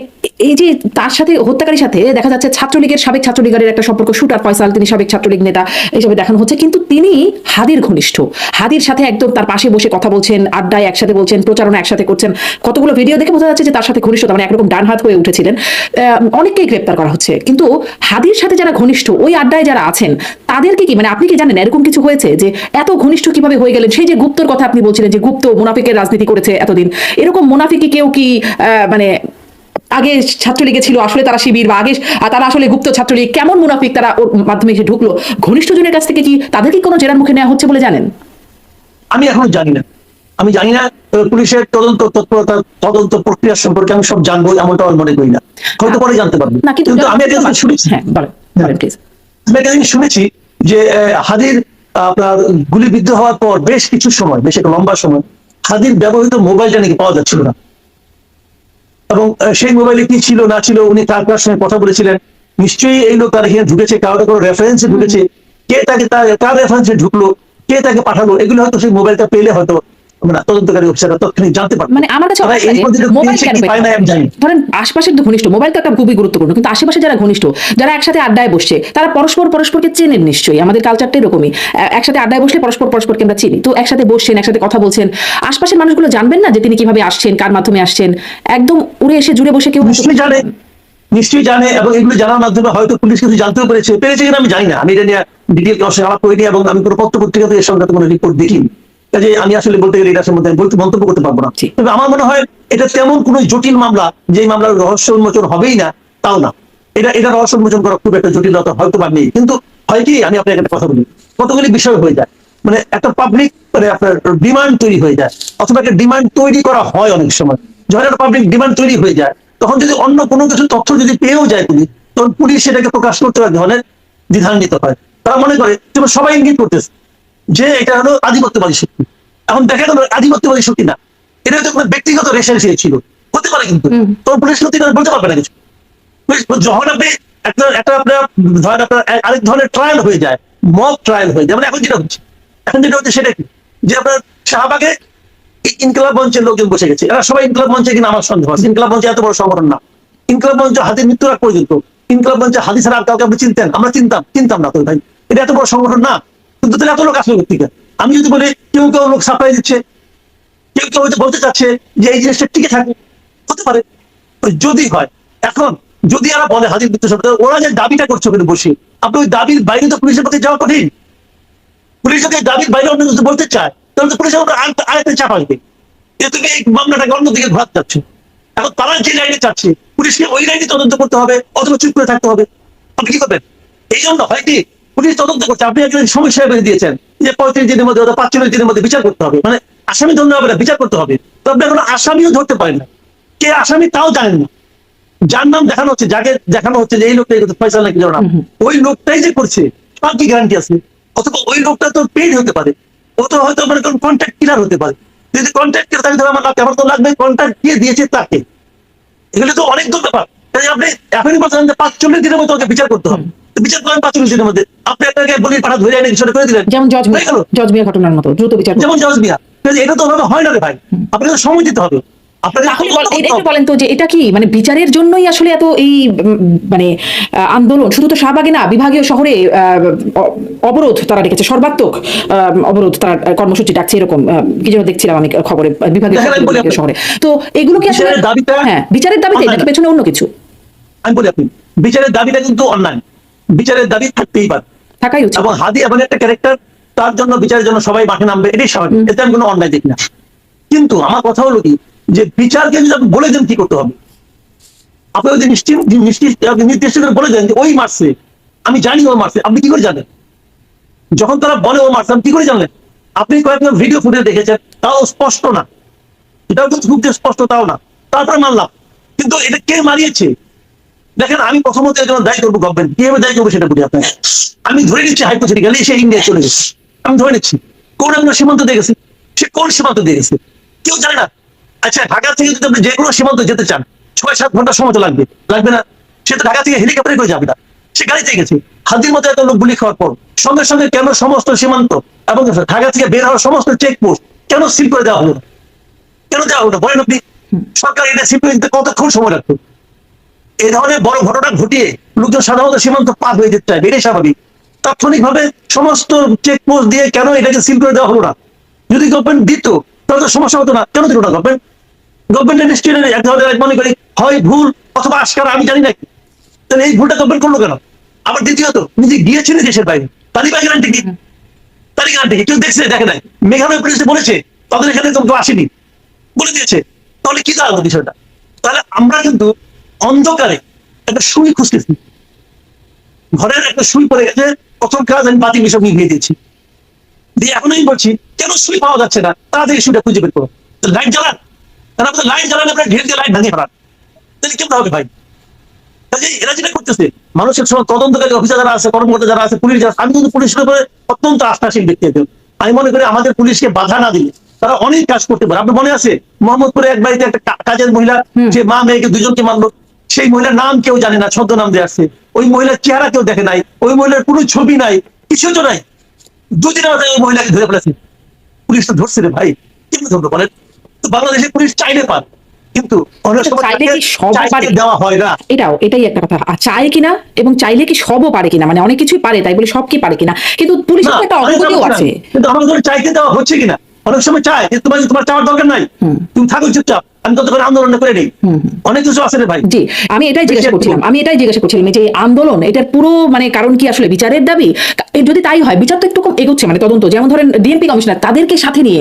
এই যে তার সাথে হত্যাকারীর সাথে দেখা যাচ্ছে ছাত্রলীগের সাবেক ছাত্রলীগের একটা সম্পর্ক, শুটার ফয়সাল তিনি সাবেক ছাত্রলীগ নেতা হিসেবে দেখানো হচ্ছে, কিন্তু তিনি হাদির ঘনিষ্ঠ, হাদির সাথে একদম তার পাশে বসে কথা বলছেন, আড্ডায় একসাথে বলছেন, প্রচারণা একসাথে করছেন, কতগুলো ভিডিও দেখে বোঝা যাচ্ছে যে তার সাথে ঘনিষ্ঠতা, মানে একরকম ডান হাত হয়ে উঠেছিলেন। অনেককেই গ্রেপ্তার করা হচ্ছে, কিন্তু হাদির সাথে যারা ঘনিষ্ঠ, ওই আড্ডায় যারা আছেন, তাদেরকে কি মানে আপনি কি জানেন এরকম কিছু হয়েছে যে এত ঘনিষ্ঠ কিভাবে হয়ে গেলেন? সেই যে গুপ্তর কথা আপনি বলছিলেন, যে গুপ্ত মুনাফিকের রাজনীতি করেছে এতদিন, এরকম মুনাফিকি কেউ কি মানে আগে ছাত্রলীগে ছিল, আসলে তারা শিবির, বা আগে তারা আসলে গুপ্ত ছাত্রলীগ, কেমন মুনাফিক তারা ওর মাধ্যমে এসে ঢুকলো, ঘনিষ্ঠ জনের কাছ থেকে কি তাদেরকে কোনো জেরার মুখে নেওয়া হচ্ছে বলে জানেন? আমি এখন জানি না, আমি জানি না পুলিশের তদন্ত তৎপরতা, তদন্ত প্রক্রিয়া সম্পর্কে আমি সব জানবো এমনটা আমি মনে করি না, হয়তো পরে জানতে পারবো। কিন্তু আমি একটা জিনিস শুনেছি, হ্যাঁ বলেন প্লিজ। আমি একটা জিনিস শুনেছি যে হাদির আপনার গুলিবিদ্ধ হওয়ার পর বেশ কিছু সময়, বেশ একটা লম্বা সময় হাদির ব্যবহৃত মোবাইলটা নাকি পাওয়া যাচ্ছিল না, এবং সেই মোবাইলে কি ছিল না ছিল উনি তার সঙ্গে কথা বলেছিলেন, নিশ্চয়ই এই লোক তার এখানে ঢুকেছে, কারোর কোনো রেফারেন্সে ঢুকেছে, কে তাকে কার রেফারেন্সে ঢুকলো, কে তাকে পাঠালো, এগুলো হয়তো সেই মোবাইলটা পেলে হয়তো মানে তদন্তকারী অফিসাররা তৎক্ষণিক জানতে পারবে। মানে আমার কাছে অবাক লাগে, মোবাইল কেন পায় না আমি জানি। ধরেন আশপাশের তো ঘনিষ্ঠ, মোবাইল তো একটা খুবই গুরুত্বপূর্ণ, কিন্তু আশেপাশে যারা ঘনিষ্ঠ, যারা একসাথে আড্ডায় বসছে, তারা পরস্পরকে চেনেন নিশ্চয়ই। আমাদের কালচারটা এরকমই, একসাথে আড্ডায় বসলে পরস্পরকে আমরা চিনি, তো একসাথে বসছেন, একসাথে কথা বলছেন, আশপাশের মানুষগুলো জানবেন না যে তিনি কিভাবে আসছেন, কার মাধ্যমে আসছেন? একদম উড়ে এসে জুড়ে বসে কেউ নিশ্চয়ই জানে, এবং এগুলো জানার মাধ্যমে হয়তো পুলিশ কিছু জানতেও পেরেছে কিনা আমি জানি না, আমি এটা নিয়ে ডিটেল আলাপ করিনি, এবং আমি কোনো পত্র পত্রিকাতে এর সংক্রান্ত কোনো রিপোর্ট দেখিনি, কাজে আমি আসলে বলতে গেলে এটার সম্বন্ধে মন্তব্য করতে পারবো না। তবে আমার মনে হয় এটা তেমন কোনো জটিল মামলা যে মামলার রহস্য উন্মোচন হবেই না, তাও না। এটা রহস্য উন্মোচন করা খুব একটা জটিলতা হয়তো বা নেই, কিন্তু হয় কি, আমি আপনাকে একটা কথা বলি, কতগুলি বিষয় হয়ে যায়, মানে একটা পাবলিক মানে আপনার ডিমান্ড তৈরি হয়ে যায়, অথবা একটা ডিমান্ড তৈরি করা হয় অনেক সময়। যখন একটা পাবলিক ডিমান্ড তৈরি হয়ে যায়, তখন যদি অন্য কোনো কিছু তথ্য যদি পেয়েও যায় পুলিশ, তখন পুলিশ সেটাকে প্রকাশ করতে এক ধরনের দ্বিধান্বিত হয়। তারা মনে করে যেমন সবাই ইঙ্গিত করতেছে যে এটা হলো আধিপত্যবাদী শক্তি। এখন দেখা গেল আধিপত্যবাদী শক্তি না, এটা হয়তো কোনো ব্যক্তিগত রেশারেশি ছিল, হতে পারে, কিন্তু তখন পুলিশ শক্তি বলতে পারবে না কিছু। যখন আপনি একটা আপনার ধরেন আপনার আরেক ধরনের ট্রায়াল হয়ে যায়, মক ট্রায়াল হয়ে যায়, মানে এখন যেটা হচ্ছে সেটা কি, যে আপনার শাহবাগে ইনকিলাব মঞ্চের লোকজন বসে গেছে, এরা সবাই ইনকিলাব মঞ্চে কিনা আমার সন্দেহ আছে। ইনকিলাব মঞ্চে এত বড় সংগঠন না, ইনকিলাব মঞ্চ হাদির মৃত্যুর আগ পর্যন্ত ইনকিলাব মঞ্চে হাদি ছাড়া আর কাউকে আপনি আমরা চিনতাম না তো ভাই, এটা এত বড় সংগঠন না, কিন্তু তাহলে এত লোক আসলো থেকে। আমি যদি বলি কেউ লোক সাপ্লাই দিচ্ছে, কেউ হয়তো বলতে চাচ্ছে যে এই জিনিসটা টিকে থাকে, হতে পারে যদি হয়। এখন যদি এরা বলে হাজির মৃত্যু সম্পর্কে, ওরা যে দাবিটা করছে ওখানে বসে, আপনি ওই দাবির বাইরে তো পুলিশের প্রতি যাওয়া কঠিন। পুলিশ যদি দাবির বাইরে অন্য কিছু বলতে চায়, তাহলে তো পুলিশের আরেকটা চাপ আসবে, যে তুমি এই মামলাটাকে অন্যদিকে ঘোরাতে চাচ্ছ। এখন তারা যে লাইনে চাচ্ছে, পুলিশকে ওই লাইনে তদন্ত করতে হবে, অথবা চুপ করে থাকতে হবে। আপনি কি করবেন? এই জন্য হয় কি, পুলিশ তদন্ত করছে, আপনি একজন সমস্যা বেঁধে দিয়েছেন যে 35 দিনের মধ্যে অথবা 45 দিনের মধ্যে বিচার করতে হবে, মানে আসামি ধরতে হবে না, বিচার করতে হবে। তো আপনি এখন আসামিও ধরতে পারেন না, কে আসামি তাও জানেন না, যার নাম দেখানো হচ্ছে, যাকে দেখানো হচ্ছে যে এই লোকটাই ফয়সাল নাকি নাম, ওই লোকটাই যে করছে তার কি গ্যারান্টি আছে? অথবা ওই লোকটা তো পেইড হতে পারে, ও তো হয়তো মানে কোন কন্ট্রাক্ট কিলার হতে পারে। যদি কন্ট্রাক্ট কিলার থাকে তাহলে আমার তো লাগবে কন্ট্রাক্ট কে দিয়েছে তাকে। এগুলো তো অনেক দূর ব্যাপার। আপনি এখনই বলছেন যে 45 দিনের মধ্যে ওকে বিচার করতে হবে, বিচার করেন 45 দিনের মধ্যে, আপনি আপনাকে বলির পাঠা ধরে এনে বিষয়টা করে দিলেন, যেমন জজ মিয়া ঘটনার মতো দ্রুত বিচার, যেমন জজ মিয়া। এটা তো ওভাবে হয় না রে ভাই, আপনাকে তো সময় দিতে হবে। একটু বলেন তো যে এটা কি মানে বিচারের জন্যই আসলে এত এই মানে আন্দোলন? শুধু তো শাহবাগে না, বিভাগীয় শহরে অবরোধ তারা ডেকেছে, সর্বাত্মক অবরোধ তারা কর্মসূচি ডাকছে, এরকম কি যেন দেখছিলাম আমি খবরে, বিভাগীয় শহরে। তো এগুলো কি আসলে হ্যাঁ বিচারের দাবিতে নাকি পেছনে অন্য কিছু? আমি বলি, আপনি বিচারের দাবিটা কিন্তু অন্যায়, বিচারের দাবি থাকতেই পারে, থাকাই উচিত। এবং হাদি এমন একটা ক্যারেক্টার, তার জন্য বিচারের জন্য সবাই মাঠে নামবে, এটাই স্বাভাবিক, এতে আমি কোনো অন্যায় দেখি না। কিন্তু আমার কথা হলো কি, যে বিচারকে যদি আপনি বলে দেন কি করতে হবে, আপনি যদি নির্দিষ্ট করে বলে দেন যে ওই মারছে, আমি জানি ও মারছে, আপনি কি করে জানেন? যখন তারা বলে ও মারছে, আপনি কি করে জানলেন? আপনি কয়েকটা ভিডিও ফুটেজ দেখেছেন, তাও স্পষ্ট না, এটাও কিন্তু খুব যে স্পষ্ট তাও না, তারপরে মানলাম, কিন্তু এটা কে মারিয়েছে? দেখেন, আমি প্রথমত এর জন্য দায়ী করবো গভর্নমেন্ট, কিভাবে দায়ী করবো সেটা বলি আপনাকে। আমি ধরে নিচ্ছি হাইপোথেটিক্যালি সে ইন্ডিয়া চলে গেছে, আমি ধরে নিচ্ছি কোন একটা সীমান্ত দিয়ে গেছে, সে কোন সীমান্ত দিয়ে গেছে কেউ জানে না। আচ্ছা, ঢাকা থেকে যদি আপনি যে কোনো সীমান্ত যেতে চান, 6-7 ঘন্টা সময় তো লাগবে না? সে তো ঢাকা থেকে হেলিকপ্টারে করে যাবে না, সে গাড়িতে গেছে। হাতির মতো এত লোক গুলি খাওয়ার পর সঙ্গে সঙ্গে কেন সমস্ত সীমান্ত এবং ঢাকা থেকে বের হওয়ার সমস্ত চেকপোস্ট কেন সিল করে দেওয়া হলো না? কেন দেওয়া হলো? বলেন আপনি, সরকার এটা সিল করে দিতে কতক্ষণ সময় লাগতো? এই ধরনের বড় ঘটনা ঘটিয়ে লোকজন সাধারণত সীমান্ত পার হয়ে যেতে চায়, এটাই স্বাভাবিক। তাৎক্ষণিকভাবে সমস্ত চেকপোস্ট দিয়ে কেন এটাকে সিল করে দেওয়া হলো না? যদি গভর্নমেন্ট দিত তাহলে তো সমস্যা হতো না, কেন দিল না গভর্নমেন্ট? গভর্নমেন্টের নিশ্চয়ই এক ধরনের মনে করি হয় ভুল অথবা আশকারা, আমি জানি না, তাহলে এই ভুলটা গভর্নমেন্ট করলো কেন? আবার দ্বিতীয়ত, নিজে গিয়েছিল দেশের বাইরে, তারই বা গ্যারান্টি কি? তারই গ্যারান্টি কি? কেউ দেখছে? দেখে নাই। মেঘালয় পুলিশ বলেছে তাদের এখানে তো আসেনি, বলে দিয়েছে, তাহলে কি দাঁড়ালো বিষয়টা? তাহলে আমরা কিন্তু অন্ধকারে একটা সুই খুঁজতেছি, ঘরের একটা সুই পড়ে গেছে, প্রথম কাজ আমি বাতি বিষয় নিয়ে দিয়েছি, দিয়ে এখন আমি বলছি কেন সুই পাওয়া যাচ্ছে না, তাড়াতাড়ি সুইটা খুঁজে বের করো, লাইট জ্বালান, তারা লাইট জ্বালান, আপনার ঢের দিয়ে লাইট ভাঙিয়ে ফেলান, তাহলে কেমন হবে ভাই? এরা যেটা করতেছে, মানুষের তদন্তকারী অফিসার যারা আছে, কর্মকর্তা যারা আছে, পুলিশ যারা, আমি কিন্তু পুলিশের উপরে অত্যন্ত আস্থাশীল ব্যক্তি একজন। আমি মনে করি আমাদের পুলিশকে বাধা না দিলে তারা অনেক কাজ করতে পারে। আপনার মনে আছে মোহাম্মদপুরে এক বাড়িতে একটা কাজের মহিলা, যে মা মেয়েকে দুজনকে মারলো, সেই মহিলার নাম কেউ জানে না, ছদ্মনাম দিয়ে আসছে, ওই মহিলার চেহারা কেউ দেখে নাই, ওই মহিলার কোনো ছবি নাই, কিছু তো নাই, দুদিন আগে ওই মহিলাকে ধরে ফেলেছে, পুলিশ তো ধরছে রে ভাই, কেমন ধরবে বলেন? তো বাংলাদেশে পুলিশ চাইলে পার, কিন্তু অনেক সময় চাইলে কি সব চাইতে পারে? দেওয়া হয় না। এটাই একটা কথা, আর চায় কিনা এবং চাইলে কি সবও পারে কিনা, মানে অনেক কিছুই পারে তাই বলে সব কি পারে কিনা, কিন্তু পুলিশের তো একটা অনেক অগ্রগতিও সময় আছে। চায়, কিন্তু আমাদের ধরে চাইতে দেওয়া হচ্ছে কিনা। অনেক সময় চায় যে তোমার চাওয়ার দরকার নাই, তুমি থাকো চুপচাপ, আমি ততক্ষণ আন্দোলন করে নেই। অনেক কিছু আছে রে ভাই। জি, আমি এটাই জিজ্ঞাসা করছিলাম এই যে এই আন্দোলন, এটার পুরো মানে কারণ কি আসলে বিচারের দাবি? যদি তাই হয়, বিচার তো একটু কম এগোচ্ছে, মানে তদন্ত, যেমন ধরেন ডিএমপি কমিশনার তাদেরকে সাথে নিয়ে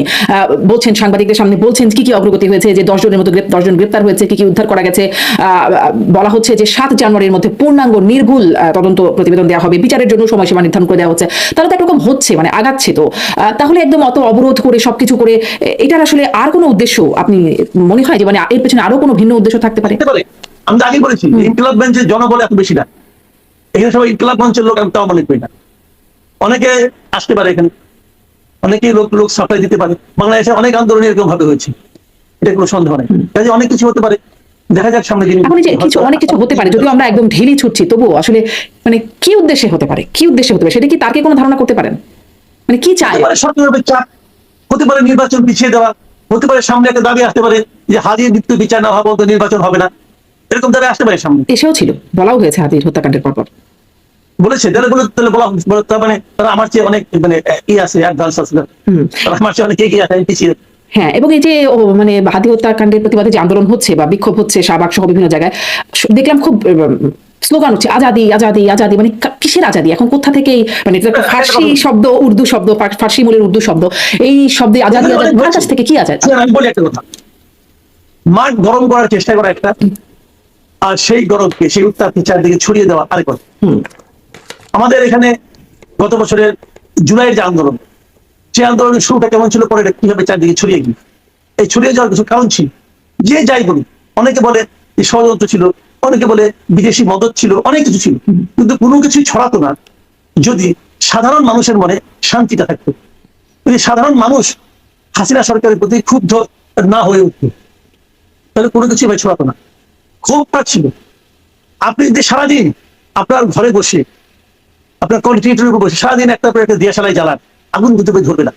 বলছেন, সাংবাদিকদের সামনে বলছেন কি কি অগ্রগতি হয়েছে, যে 10 জনের মতো 10 জন গ্রেপ্তার হয়েছে, কি কি উদ্ধার করা গেছে। বলা হচ্ছে যে 7 জানুয়ারির মধ্যে পূর্ণাঙ্গ নির্ভুল তদন্ত প্রতিবেদন দেওয়া হবে, বিচারের জন্য সময়সীমা নির্ধারণ করে দেওয়া হচ্ছে। তাহলে তো একরকম হচ্ছে, মানে আগাচ্ছে তো। তাহলে একদম অত অবরোধ করে সবকিছু করে এটার আসলে আর কোনো উদ্দেশ্য আপনি মনে হয় যে মানে এর পেছনে আরো কোনো ভিন্ন উদ্দেশ্য থাকতে পারে? আমি তো আগে বলেছি, ইনকিলাব মঞ্চের জনবল এত বেশি না, এখানে সবাই ইনকিলাব মঞ্চের লোক, আমি তাও মনে করি না। অনেকে আসতে পারে এখানে, অনেকে লোক সাপ্লাই দিতে পারে। বাংলাদেশে অনেক আন্দোলন এরকম ভাবে হয়েছে, এটা কোনো সন্দেহ নেই। কাজে অনেক কিছু হতে পারে, দেখা যাক সামনে দিন। এখন যে অনেক কিছু হতে পারে, যদিও আমরা একদম ঢিলি ছুটছি, তবুও আসলে মানে কি উদ্দেশ্যে হতে পারে, সেটা কি তাকে কোনো ধারণা করতে পারেন? মানে কি চায়? সরকারের চাপ হতে পারে, নির্বাচন পিছিয়ে দেওয়া হতে পারে, সামনে একটা দাবি আসতে পারে যে হাজির মৃত্যু বিচার না হওয়া পর্যন্ত নির্বাচন হবে না, এরকম দাবি আসতে পারে সামনে। এসেও ছিল, বলাও হয়েছে হাদির হত্যাকাণ্ডের পর। বলেছে যারা বলে, তাহলে বলা তার মানে তারা আমার চেয়ে অনেক মানে ই আছে, অ্যাডভান্স আছে, তারা আমার চেয়ে অনেক এগিয়ে আছে, আমি পিছিয়ে। হ্যাঁ, এবং এই যে মানে হাদি হত্যাকাণ্ডের প্রতিবাদে যে আন্দোলন হচ্ছে বা বিক্ষোভ হচ্ছে শাহবাগ সহ বিভিন্ন জায়গায়, দেখলাম খুব স্লোগান হচ্ছে আজাদি আজাদি আজাদি, মানে কিসের আজাদি? এখন কোথা থেকে মানে এটা একটা ফার্সি শব্দ, উর্দু শব্দ, ফার্সি মূলের উর্দু শব্দ, এই শব্দে আজাদি আজাদি কার কাছ থেকে কি আজাদি? আমি বলি একটা কথা, মাঠ গরম করার চেষ্টা করা একটা, আর সেই গরমকে, সেই উত্তাপকে চারদিকে ছড়িয়ে দেওয়া আরেক কথা। আমাদের এখানে গত বছরের জুলাইয়ের যে আন্দোলন, সেই আন্দোলনের শুরুটা কেমন ছিল, পরে কিভাবে চারদিকে ছড়িয়ে গেল, এই ছড়িয়ে যাওয়ার কিছু কারণ ছিল। যে যাই বলুন, অনেকে বলে যে ষড়যন্ত্র ছিল, অনেকে বলে বিদেশি মদত ছিল, অনেক কিছু ছিল, কিন্তু কোনো কিছুই ছড়াতো না যদি সাধারণ মানুষের মনে শান্তিটা থাকতো, যদি সাধারণ মানুষ হাসিনা সরকারের প্রতি ক্ষুব্ধ না হয়ে উঠত, তাহলে কোনো কিছুই ভাই ছড়াতো না। ক্ষোভটা ছিল। আপনি যদি সারাদিন আপনার ঘরে বসে, আপনার কন্টিনিউটির উপর বসে সারাদিন একটা করে একটা দিয়াশালাই জ্বালান, আগুন দুটো ধরবে না।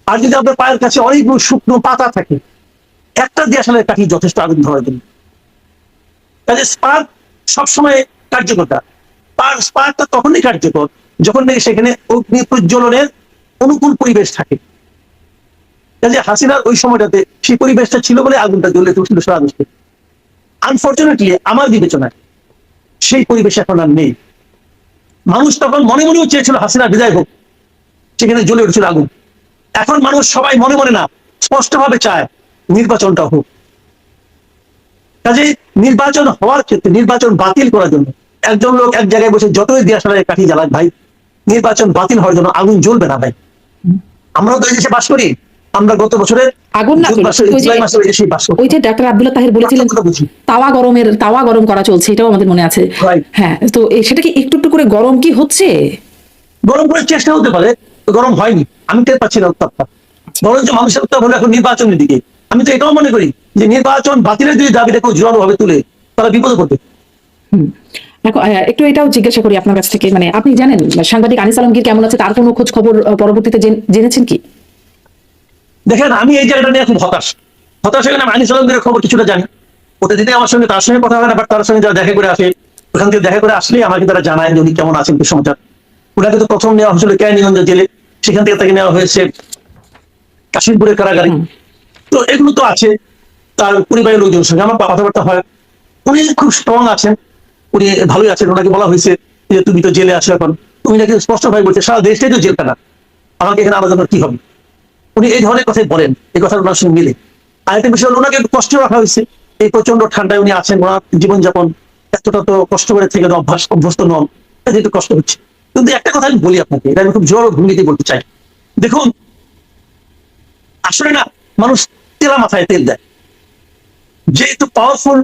আর যদি আপনার পায়ের কাছে অনেকগুলো শুকনো পাতা থাকে, একটা দিয়াশালের কাঠি যথেষ্ট আগুন ধরার জন্য। কাজে স্পার্ক সবসময় কার্যকরতা, স্পার্কটা তখনই কার্যকর যখন নাকি সেখানে অগ্নি প্রজ্বলনের অনুকূল পরিবেশ থাকে। কাজে হাসিনার ওই সময়টাতে সেই পরিবেশটা ছিল বলে আগুনটা জ্বলে উঠছিল সারা দেশে। আনফর্চুনেটলি আমার বিবেচনায় সেই পরিবেশ এখন আর নেই। মানুষ তখন মনে মনেও চেয়েছিল হাসিনা বিদায় হোক, সেখানে জ্বলে উঠছিল আগুন। এখন মানুষ সবাই মনে মনে না, স্পষ্টভাবে চায় নির্বাচনটা হোক। কাজে নির্বাচন হওয়ার ক্ষেত্রে, নির্বাচন বাতিল করার জন্য একজন লোক এক জায়গায় বসে যতই দিয়াশালায় কাঠি জ্বালাক ভাই, নির্বাচন বাতিল হওয়ার জন্য আগুন জ্বলবে না ভাই। আমরাও তো এই দেশে বাস করি, আমরা গত বছরের আগুন না, ওই যে ডাক্তার আব্দুল্লাহ তাহের বলেছিলেন তাওয়া গরম করা চলছে, এটাও আমাদের মনে আছে। হ্যাঁ, তো সেটা কি একটু একটু করে গরম কি হচ্ছে? গরম করার চেষ্টা হতে পারে, গরম হয়নি, আমি টের পাচ্ছি না উত্তাপটা। বরঞ্চ মানুষের উত্তাপ হলো এখন নির্বাচনের দিকে। আমি তো এটাও মনে করি যে নির্বাচন বাতিলের যদি দাবিটা কেউ জোরালো ভাবে তুলে, তারা বিপদে পড়বে। একটু এটাও জিজ্ঞাসা করি আপনার কাছ থেকে, মানে আপনি জানেন সাংবাদিক আনিস আলমগীর কেমন আছে, তার কোনো খোঁজ খবর পরবর্তীতে জেনেছেন কি? দেখেন, আমি এই জায়গাটা নিয়ে খুব হতাশ হয়ে গেলাম। আনিস আলমগীরের খবর কিছুটা জানি, প্রতিদিনই আমার সঙ্গে তার সঙ্গে কথা হয় না, বাট তার সঙ্গে যারা দেখা করে আসে, ওখান থেকে দেখা করে আসলেই আমাকে তারা জানায় যে উনি কেমন আছেন, কি সমাচার। ওনাকে তো প্রথম নেওয়া হয়েছিল কেরানীগঞ্জ জেলে, সেখান থেকে তাকে নেওয়া হয়েছে কাশিমপুরের কারাগারে। তো এগুলো তো আছে, তার পরিবারের লোকজনের সঙ্গে আমার কথাবার্তা হয়। উনি খুব স্ট্রং আছেন, উনি ভালোই আছেন। ওনাকে বলা হয়েছে যে তুমি তো জেলে আছো এখন, তুমি নাকি স্পষ্ট ভাবে বলছে সারা দেশটাই তো জেলখানা, আমাকে এখানে আলাদা কি হবে। উনি এই ধরনের কথাই বলেন, এই কথা ওনার সঙ্গে মিলে। আরেকটা বিষয় হলো, ওনাকে একটু কষ্ট রাখা হয়েছে, এই প্রচন্ড ঠান্ডায় উনি আছেন, ওনার জীবনযাপন এতটা তো কষ্ট করে থেকে অভ্যস্ত নন, একটু কষ্ট হচ্ছে। কিন্তু একটা কথা আমি বলি আপনাকে, এটা আমি খুব জোর ভূমিতে বলতে চাই। দেখুন, আসলে না, মানুষ তেলা মাথায় তেল দেয়, যেহেতু পাওয়ারফুল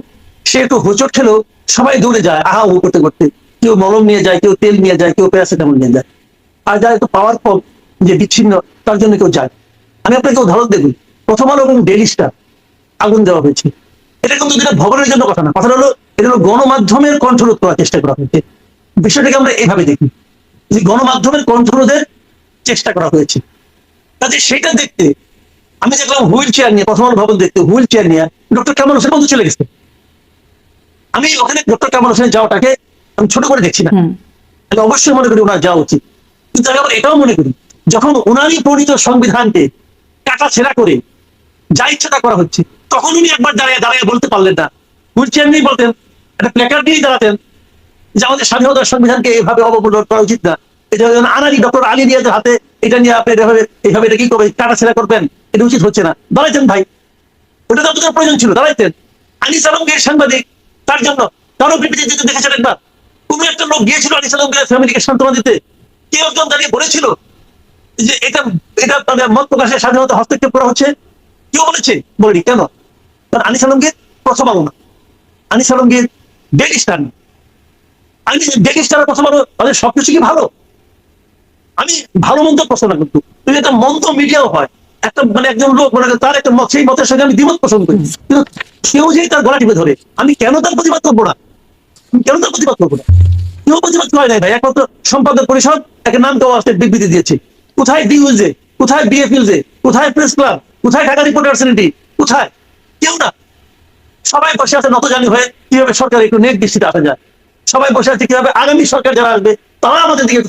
সে একটু হোঁচট খেলেও সবাই দৌড়ে যায় আহা ও করতে করতে, কেউ মলম নিয়ে যায়, কেউ তেল নিয়ে যায়, কেউ প্যারাসিটামল নিয়ে যায়। আর যারা একটু পাওয়ারফুল, যে বিচ্ছিন্ন, তার জন্য কেউ যায়। আমি আপনাকে উদাহরণ দেখুন, প্রথম আলো এবং ডেইলি স্টার আগুন দেওয়া হয়েছে, এটা কিন্তু যেটা ভবনের জন্য কথা না, কথা হলো এটা হলো গণমাধ্যমের কন্ট্রোল করার চেষ্টা করা হয়েছে। বিষয়টাকে আমরা এইভাবে দেখি যে গণমাধ্যমের কণ্ঠরোধের চেষ্টা করা হয়েছে। কাজে সেটা দেখতে আমি দেখলাম হুইল চেয়ার নিয়ে, প্রথম আলো ভবন দেখতে হুইল চেয়ার নিয়ে ডক্টর কামাল হোসেন বন্ধু চলে গেছে। আমি ওখানে ডক্টর কামাল হোসেন যাওয়াটাকে আমি ছোট করে দেখছি না, আমি অবশ্যই মনে করি ওনার যাওয়া উচিত। কিন্তু আমি আবার এটাও মনে করি, যখন ওনারই প্রণীত সংবিধানকে কাটা ছেঁড়া করে যা ইচ্ছাটা করা হচ্ছে, তখন উনি একবার দাঁড়িয়ে দাঁড়িয়ে বলতে পারলেন না, হুইল চেয়ার নিয়েই বলতেন, একটা প্ল্যাকার্ড নিয়েই দাঁড়াতেন যে আমাদের স্বাধীনতার সংবিধানকে এইভাবে অবমূল্যায়ন করা উচিত না। এটা আনারি ডক্টর আলী রিয়াজের হাতে এটা নিয়ে আপনি এইভাবে এটা কি করবেন, কাটা ছেঁড়া করবেন, এটা উচিত হচ্ছে না। দাঁড়াইতেন ভাই, ওটা তো আপনাদের প্রয়োজন ছিল, দাঁড়াইতেন। আনিস আলমগীর সাংবাদিক, তার জন্য কারো বিবৃতি দিতে দেখেছেন একবার? কোন একটা লোক গিয়েছিল আনিস আলমগীরের ফ্যামিলিকে সান্ত্বনা দিতে? কেউ একজন দাঁড়িয়ে বলেছিল যে এটা এটা মানে মত প্রকাশের স্বাধীনতা হস্তক্ষেপ করা হচ্ছে? কেউ বলেছে? বলিনি। কেন? কারণ আনিস আলমগীর প্রথম আলো না, আনিস আলমগীর ডেইলি স্টার না। আমি ডেইলি স্টারের প্রথম আলো, তাদের সবকিছু কি ভালো? আমি ভালো মন্দ প্রশ্ন না, কিন্তু যদি একটা মন্দ মিডিয়াও হয়, একটা মানে একজন লোক মনে করেন তার একটা মত, সেই মতের সঙ্গে আমি দ্বিমত পোষণ করি, কিন্তু কেউ যে তার গলা টিপে ধরে, আমি কেন তার প্রতিবাদ করবো না? আমি কেন তার প্রতিবাদ করবো না? কেউ প্রতিবাদ করে নাই ভাই। একমাত্র সম্পাদক পরিষদ একটা নাম দেওয়া আসতে বিবৃতি দিয়েছে। কোথায় ডিউজে, কোথায় বিএফইউজে, কোথায় প্রেস ক্লাব, কোথায় ঢাকা রিপোর্টার্স ইউনিটি, কোথায়? কেউ না। সবাই বসে আছে নতজানি হয়ে কিভাবে সরকার একটু নেক দৃষ্টিতে আসা যায়। সবাই বসে আছে কিভাবে আগামী সরকার যারা আসবে তারা আমাদের দিকে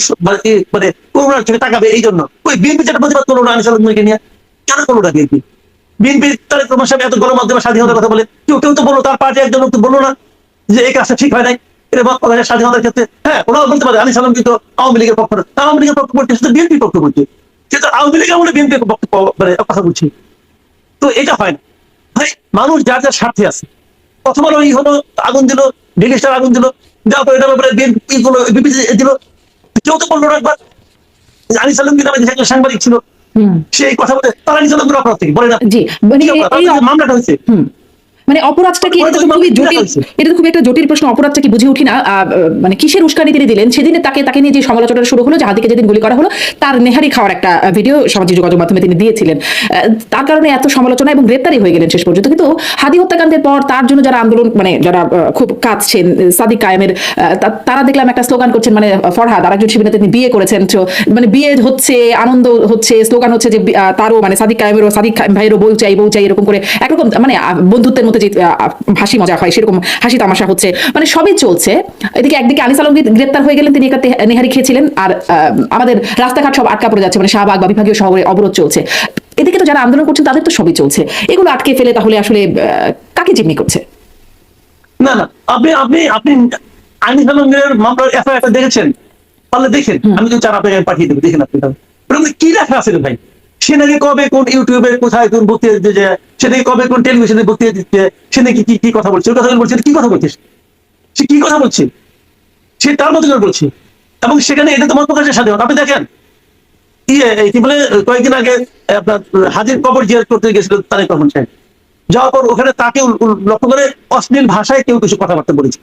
মানে করুণার চোখে তাকাবে। এই জন্য ওই বিএনপি যেটা প্রতিবাদ করলো না আনিস আলমগীরকে নিয়ে, কেন করলো না বিএনপি? বিএনপি তারেক রহমান সাহেব এত গণমাধ্যমে স্বাধীনতার কথা বলে, কেউ তো বললো, তার পার্টি একজন লোক তো বললো না যে এই কাজটা ঠিক হয় নাই, এটা মত প্রকাশের স্বাধীনতার ক্ষেত্রে। হ্যাঁ, ওরাও বলতে পারে আনিস আলমগীর তো আওয়ামী লীগের পক্ষ না, আওয়ামী লীগের পক্ষ বলছে, সে তো বিএনপির পক্ষ বলছে, সে তো আওয়ামী লীগ আমলে বিএনপির মানে কথা বলছে। তো এটা হয় না ভাই, মানুষ যার যার স্বার্থে আছে। প্রথম আলো এই হলো, আগুন দিল, ডেইলি স্টার আগুন দিল, দেওয়ার পরে এটার ব্যাপারে বিএনপি গুলো বিবৃতি দিল, কেউ তো বললো না একবার আনিস আলমগীর নামে যে সাংবাদিক ছিল সেই কথা বলে তারা আনিস আলমগীর অপরাধ থেকে বলে না? জি, মানে কি অপরাধ? তাদের যে মামলাটা হয়েছে, মানে অপরাধটা কি, এটা তো খুবই জটিল, এটা তো খুব একটা জটিল প্রশ্ন। অপরাধটা কি বুঝে উঠি না। মানে কিসের উস্কানি তিনি দিলেন? সেদিনে তাকে নিয়ে যে সমালোচনা শুরু হলো, জাহাদিকে যেদিন গুলি করা হলো, তার নেহারি খাওয়ার একটা ভিডিও সামাজিক যোগাযোগ মাধ্যমে তিনি দিয়েছিলেন। তার কারণে এত সমালোচনা এবং গ্রেপ্তারি হয়ে গেলেন শেষ পর্যন্ত। কিন্তু হাদি হত্যাকাণ্ডের পর তার জন্য যারা আন্দোলন, মানে যারা খুব কাঁদছেন, সাদিক কায়েমের, তারা দেখলাম একটা স্লোগান করছেন, মানে ফরহাদ আরেকজন শিবিরে তিনি বিয়ে করেছেন, তো মানে বিয়ে হচ্ছে, আনন্দ হচ্ছে, স্লোগান হচ্ছে যে তারও মানে সাদিক কায়েমেরও, সাদিক ভাইয়েরও বউ চাই বউ চাই, এরকম করে একরকম মানে বন্ধুত্বের মধ্যে যে হাসি মজা হয় সেরকম হাসি তামাশা হচ্ছে, মানে সবই চলছে। এদিকে একদিকে আনিস আলমগীর গ্রেপ্তার হয়ে গেলেন, তিনি একটা নেহারি খেয়েছিলেন, আর আমাদের রাস্তাঘাট সব আটকা পড়ে যাচ্ছে, মানে শাহবাগ বা বিভাগীয় শহরে অবরোধ চলছে। এদিকে তো যারা আন্দোলন করছেন তাদের তো সবই চলছে। এগুলো আটকে ফেলে তাহলে আসলে কাকে জিম্মি করছে? না না, আপনি আপনি আপনি আনিস আলমগীরের মামলার এফআইআর দেখেছেন? পারলে দেখেন, আমি তো চার আপনাকে পাঠিয়ে দেবো, দেখেন আপনি। কি লেখা আছে ভাই? সে নাকি কবে কোন ইউটিউবে কোথায় কোন বক্তৃতা দিতে যায়, সে নাকি কবে কোন টেলিভিশনে বক্তৃতা দিচ্ছে, সে নাকি কি কি কথা বলছে, ওই কথা বলছে, কি কথা বলছিস, সে কি কথা বলছে, সে তার মতো করে বলছে। এবং সেখানে এটা তোমার প্রকাশের স্বাধীনতা। আপনি দেখেন কি বলে, কয়েকদিন আগে আপনার হাজির কবর জিয়ারত করতে গেছিল তারেক রহমান সাহেব, যাওয়ার পর ওখানে তাকে লক্ষ্য করে অশ্লীল ভাষায় কেউ কিছু কথাবার্তা বলেছে,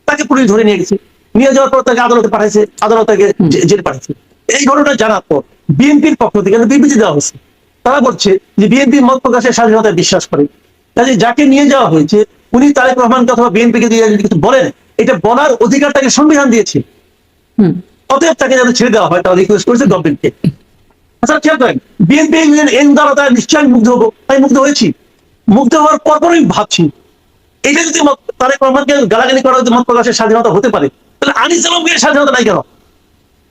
তাকে পুলিশ ধরে নিয়ে গেছে, নিয়ে যাওয়ার পর তাকে আদালতে পাঠাইছে, আদালত তাকে জেলে পাঠাইছে। এই ঘটনা জানার পর বিএনপির পক্ষ থেকে বিবৃতি দেওয়া হয়েছে, তারা বলছে যে বিএনপি মত প্রকাশের স্বাধীনতায় বিশ্বাস করে। কাজে যাকে নিয়ে যাওয়া হয়েছে উনি তারেক রহমানকে অথবা বিএনপিকে দিয়ে যদি কিছু বলেন, এটা বলার অধিকার তাকে সংবিধান দিয়েছে। অতএব তাকে যাতে ছেড়ে দেওয়া হয়, তারা রিকোয়েস্ট করেছে গভর্নমেন্টকে। আচ্ছা, খেয়াল করেন, বিএনপি এর দ্বারা তারা নিশ্চয়ই আমি মুগ্ধ হবো, আমি মুগ্ধ হয়েছি। মুগ্ধ হওয়ার পরপরই ভাবছি, এটা যদি তারেক রহমানকে গালাগালি করা যদি মত প্রকাশের স্বাধীনতা হতে পারে, তাহলে আনিস আলমগীরের স্বাধীনতা নাই কেন?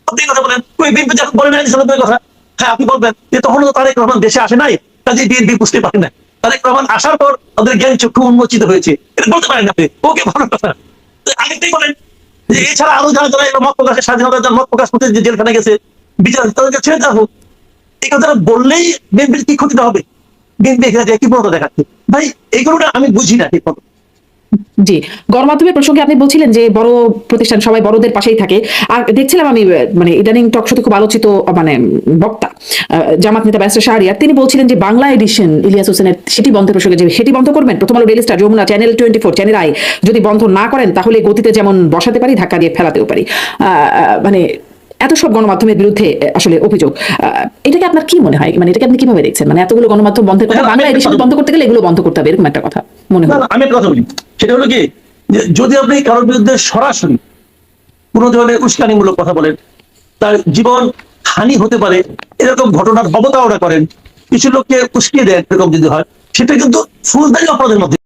আপনি কথা বলেন, ওই বিএনপি যখন বলেন আনিস আলমগীরের কথা, হ্যাঁ আপনি বলবেন যে তখন তো তারেক রহমান দেশে আসে নাই, কাজে বিএনপি বুঝতে পারে না। তারেক রহমান আসার পর ওদের জ্ঞান চক্ষু উন্মোচিত হয়েছে, এটা বলতে পারেন আপনি। ওকে, ভালো কথা। আগেরটাই বলেন যে এছাড়া আরো যারা যারা মত প্রকাশের স্বাধীনতা, যারা মত প্রকাশ করতে যে জেলখানে গেছে, বিচার তাদেরকে ছেড়ে দেওয়া হোক। এই কথাটা বললেই বিএনপির কি ক্ষতিটা হবে? বিএনপি এখানে কি পথ দেখাচ্ছে ভাই, এইগুলোটা আমি বুঝি না ঠিক মতো। জি, গণমাধ্যমের প্রসঙ্গে আপনি বলছিলেন যে বড় প্রতিষ্ঠান সবাই বড়দের পাশেই থাকে। আর দেখছিলাম আমি মানে ইদানিং টক শোতে খুব আলোচিত মানে বক্তা জামাত নেতা ব্যারিস্টার শাহরিয়ার, তিনি বলছিলেন যে বাংলা এডিশন ইলিয়াস হোসেনের সেটি বন্ধের প্রসঙ্গে, যে সেটি বন্ধ করবেন, Prothom Alo, Daily Star, Jamuna, channel 24, channel I যদি বন্ধ না করেন তাহলে গতিতে যেমন বসাতে পারি ধাক্কা দিয়ে ফেলাতেও পারি। মানে এত সব গণমাধ্যমের বিরুদ্ধে আসলে অভিযোগ, এটাকে আপনার কি মনে হয়? মানে এটাকে আপনি কিভাবে দেখছেন? মানে এতগুলো গণমাধ্যম বন্ধের কথা, বাংলা এডিশন বন্ধ করতে গেলে এগুলো বন্ধ করতে হবে, এরকম একটা কথা মনে হয়। আমি একটা কথা বলি, সেটা হলো কি, যে যদি আপনি কারোর বিরুদ্ধে সরাসরি কোনো ধরনের উস্কানিমূলক কথা বলেন, তার জীবন হানি হতে পারে, এরকম ঘটনার অবতারণা করেন, কিছু লোককে উস্কিয়ে দেন, এরকম যদি হয়, সেটা কিন্তু ফৌজদারি অপরাধের মধ্যে